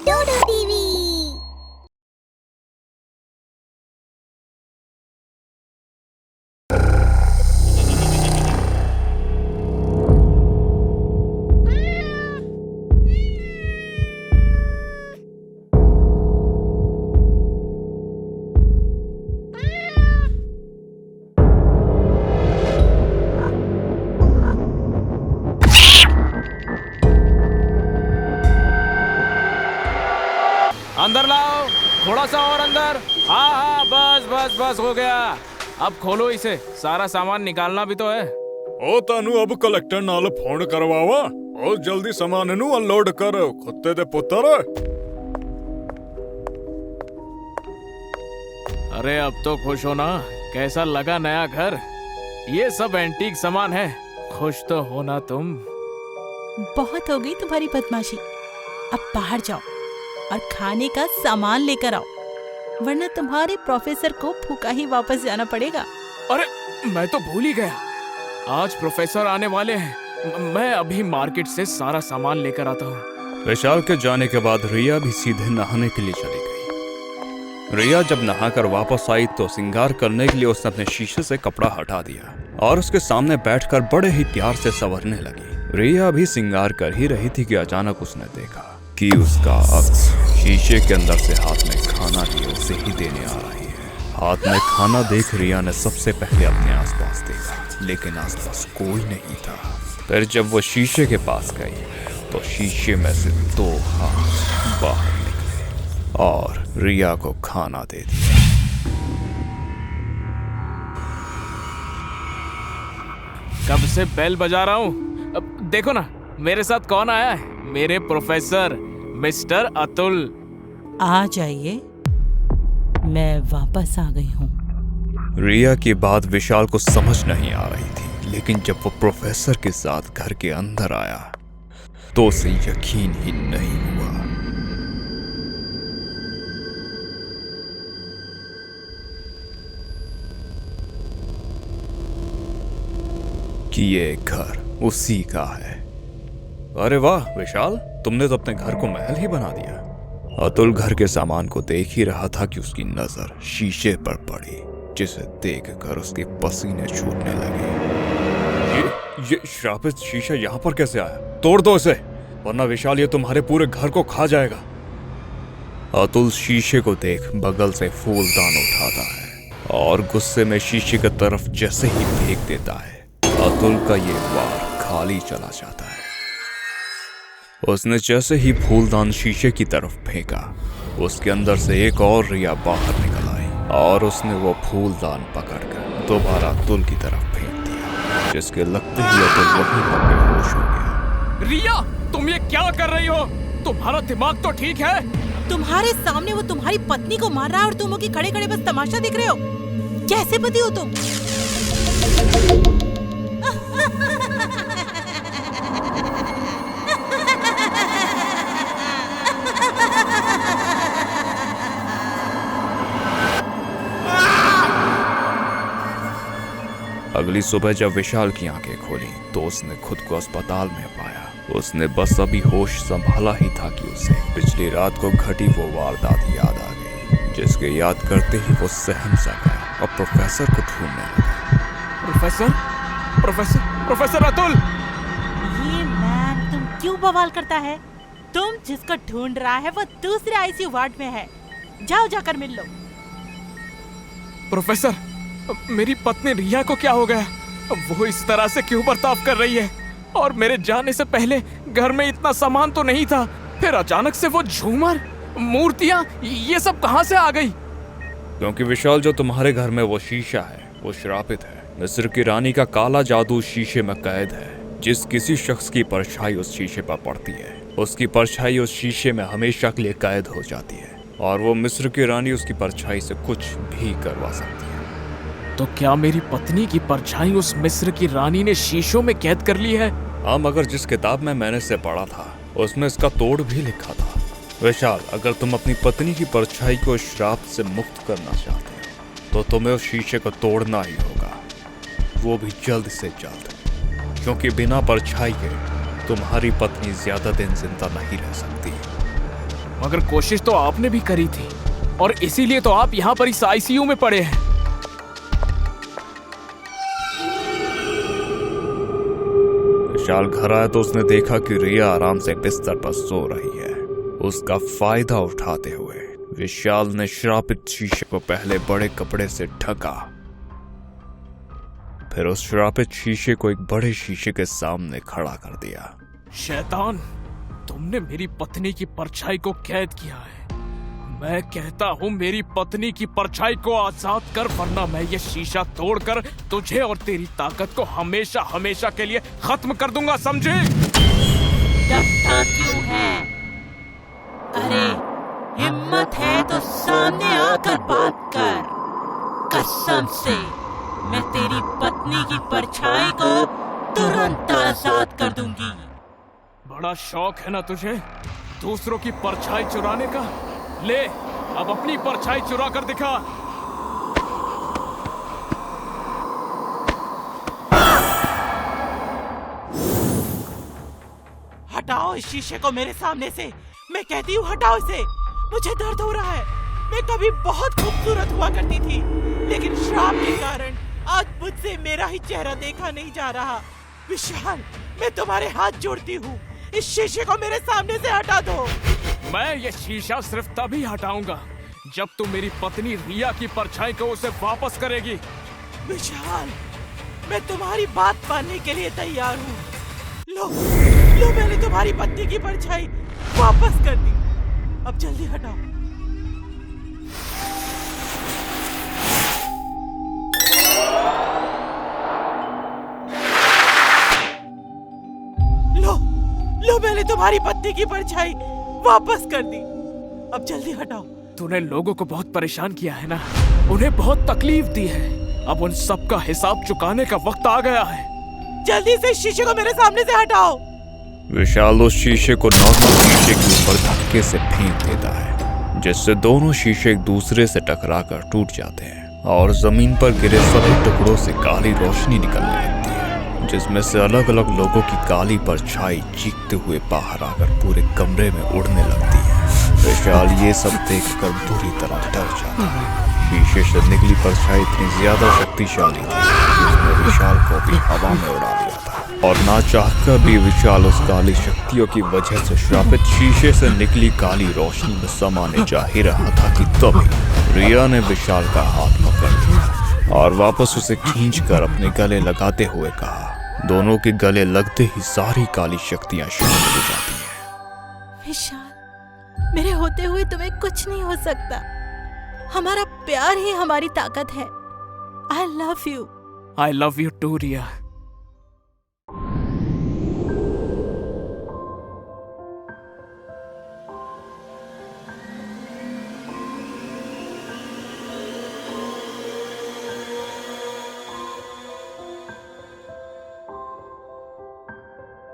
डोडो TV. अंदर लाओ, थोड़ा सा और अंदर। हाँ हाँ, बस बस बस हो गया। अब खोलो इसे, सारा सामान निकालना भी तो है। ओ तानू अब कलेक्टर नाल फोन करवावा और जल्दी सामान नू अनलोड कर कुत्ते दे पुत्र। अरे अब तो खुश हो ना, कैसा लगा नया घर? ये सब एंटीक सामान है, खुश तो हो ना तुम? बहुत हो गई तुम्हारी बदमाशी। अब बाहर जाओ और खाने का सामान लेकर आओ, वरना तुम्हारे प्रोफेसर को भूखा ही वापस जाना पड़ेगा। अरे मैं तो भूल ही गया, आज प्रोफेसर आने वाले हैं। मैं अभी मार्केट से सारा सामान लेकर आता हूँ। विशाल के जाने के बाद रिया भी सीधे नहाने के लिए चली गई। रिया जब नहाकर वापस आई तो श्रृंगार करने के लिए उसने अपने शीशे से कपड़ा हटा दिया और उसके सामने बैठकर बड़े ही प्यार से संवरने लगी। रिया भी श्रृंगार कर ही रही थी कि अचानक उसने देखा कि उसका अक्स शीशे के अंदर से हाथ में खाना लिए उसे ही देने आ रही है। हाथ में खाना देख रिया ने सबसे पहले अपने आसपास देखा, लेकिन आसपास कोई नहीं था। फिर जब वो शीशे के पास गई तो शीशे में से 2 हाथ बाहर निकले और रिया को खाना दे दिया। कब से बेल बजा रहा हूँ, अब देखो ना मेरे साथ कौन आया है। मेरे प्रोफेसर मिस्टर अतुल। आ जाइए, मैं वापस आ गई हूँ। रिया की बात विशाल को समझ नहीं आ रही थी, लेकिन जब वो प्रोफेसर के साथ घर के अंदर आया तो उसे यकीन ही नहीं हुआ। कि ये घर उसी का है। अरे वाह विशाल, तुमने तो अपने घर को महल ही बना दिया। अतुल घर के सामान को देख ही रहा था कि उसकी नजर शीशे पर पड़ी, जिसे देखकर उसके पसीने छूटने लगे। ये श्रापित शीशा यहाँ पर कैसे आया? तोड़ दो इसे, वरना विशाल ये तुम्हारे पूरे घर को खा जाएगा। अतुल शीशे को देख बगल से फूलदान उठाता है और गुस्से में शीशे की तरफ जैसे ही फेंक देता है, अतुल का ये वार खाली चला जाता है। उसने जैसे ही फूलदान शीशे की तरफ फेंका, उसके अंदर से एक और रिया बाहर निकल आई और उसने वो फूलदान पकड़कर दोबारा अतुल की तरफ फेंक दिया, जिसके लगते ही अतुल वहीं पर बेहोश हो गया। रिया, तुम ये क्या कर रही हो? तुम्हारा दिमाग तो ठीक है? तुम्हारे सामने वो तुम्हारी पत्नी को मार रहा है और तुम कि खड़े खड़े बस तमाशा देख रहे हो। कैसे पति हो तुम? अगली सुबह जब विशाल की आंखें खोली तो उसने खुद को अस्पताल में पाया। उसने बस अभी होश संभाला ही था कि उसे पिछली रात को घटी वो वारदात याद आ गई, जिसके याद करते ही वो सहम सा गया और प्रोफेसर को ढूंढने लगा। Professor, professor, professor Atul! ये मैन तुम क्यों बवाल करता है? तुम जिसको ढूंढ रहा है वो दूसरे आईसीयू वार्ड में है, जाओ जाकर मिल लो। प्रोफेसर, मेरी पत्नी रिया को क्या हो गया? वो इस तरह से क्यों बर्ताव कर रही है? और मेरे जाने से पहले घर में इतना सामान तो नहीं था, फिर अचानक से वो झूमर, मूर्तियां, ये सब कहां से आ गई? क्योंकि विशाल, जो तुम्हारे घर में वो शीशा है वो श्रापित है। मिस्र की रानी का काला जादू शीशे में कैद है। जिस किसी शख्स की परछाई उस शीशे पर पड़ती है, उसकी परछाई उस शीशे में हमेशा के लिए कैद हो जाती है और वो मिस्र की रानी उसकी परछाई से कुछ भी करवा सकती है। तो क्या मेरी पत्नी की परछाई उस मिस्र की रानी ने शीशों में कैद कर ली है? हाँ, मगर जिस किताब में मैंने से पढ़ा था उसमें इसका तोड़ भी लिखा था। विशाल, अगर तुम अपनी पत्नी की परछाई को श्राप से मुक्त करना चाहते हो तो तुम्हें उस शीशे को तोड़ना ही होगा, वो भी जल्द से जल्द, क्योंकि बिना परछाई के तुम्हारी पत्नी ज्यादा दिन जिंदा नहीं रह सकती। मगर कोशिश तो आपने भी करी थी और इसीलिए तो आप यहाँ पर इस आईसीयू में पड़े हैं। विशाल घर आया तो उसने देखा कि रिया आराम से बिस्तर पर सो रही है। उसका फायदा उठाते हुए विशाल ने श्रापित शीशे को पहले बड़े कपड़े से ढका, फिर उस श्रापित शीशे को एक बड़े शीशे के सामने खड़ा कर दिया। शैतान, तुमने मेरी पत्नी की परछाई को कैद किया है। मैं कहता हूँ मेरी पत्नी की परछाई को आजाद कर, वरना मैं ये शीशा तोड़कर तुझे और तेरी ताकत को हमेशा हमेशा के लिए खत्म कर दूंगा, समझे? डरता क्यों है? अरे हिम्मत है तो सामने आकर बात कर। कसम से मैं तेरी पत्नी की परछाई को तुरंत आजाद कर दूंगी। बड़ा शौक है ना तुझे दूसरों की परछाई चुराने का? ले, अब अपनी परछाई चुरा कर दिखा। हटाओ इस शीशे को मेरे सामने से। मैं कहती हूँ हटाओ इसे। मुझे दर्द हो रहा है। मैं कभी बहुत खूबसूरत हुआ करती थी, लेकिन श्राप के कारण आज मुझसे मेरा ही चेहरा देखा नहीं जा रहा। विशाल, मैं तुम्हारे हाथ जोड़ती हूँ, इस शीशे को मेरे सामने से हटा दो। मैं ये शीशा सिर्फ तभी हटाऊंगा जब तू मेरी पत्नी रिया की परछाई को उसे वापस करेगी। विशाल, मैं तुम्हारी बात मानने के लिए तैयार हूँ। लो, मैंने तुम्हारी पत्नी की परछाई वापस कर दी। अब जल्दी हटाओ। लो, मैंने तुम्हारी पत्नी की परछाई वापस कर दी। अब जल्दी हटाओ। तूने लोगों को बहुत परेशान किया है ना, उन्हें बहुत तकलीफ दी है। अब उन सब का हिसाब चुकाने का वक्त आ गया है। जल्दी से शीशे को मेरे सामने से हटाओ। विशाल उस शीशे को नॉर्मल शीशे के ऊपर धक्के से फेंक देता है, जिससे दोनों शीशे एक दूसरे से टकराकर टूट जाते हैं और जमीन पर गिरे सभी टुकड़ों से काली रोशनी निकलने लगती है, जिसमें से अलग अलग लोगों की काली परछाई चीखते हुए बाहर आकर पूरे कमरे में उड़ने लगती है। विशाल ये सब देखकर बुरी तरह डर जाता है। शीशे से निकली परछाई इतनी ज्यादा शक्तिशाली थी कि उसने विशाल को भी हवा में उड़ा दिया था, और ना चाहकर भी विशाल उस काली शक्तियों की वजह से श्रापित शीशे से निकली काली रोशनी में समाने जा ही रहा था कि तभी रिया ने विशाल का हाथ पकड़ लिया और वापस उसे खींचकर अपने गले लगाते हुए कहा। दोनों के गले लगते ही सारी काली शक्तियां शामिल हो जाती हैं। विशाल, मेरे होते हुए तुम्हें कुछ नहीं हो सकता। हमारा प्यार ही हमारी ताकत है। I love you. I love you too, Riya.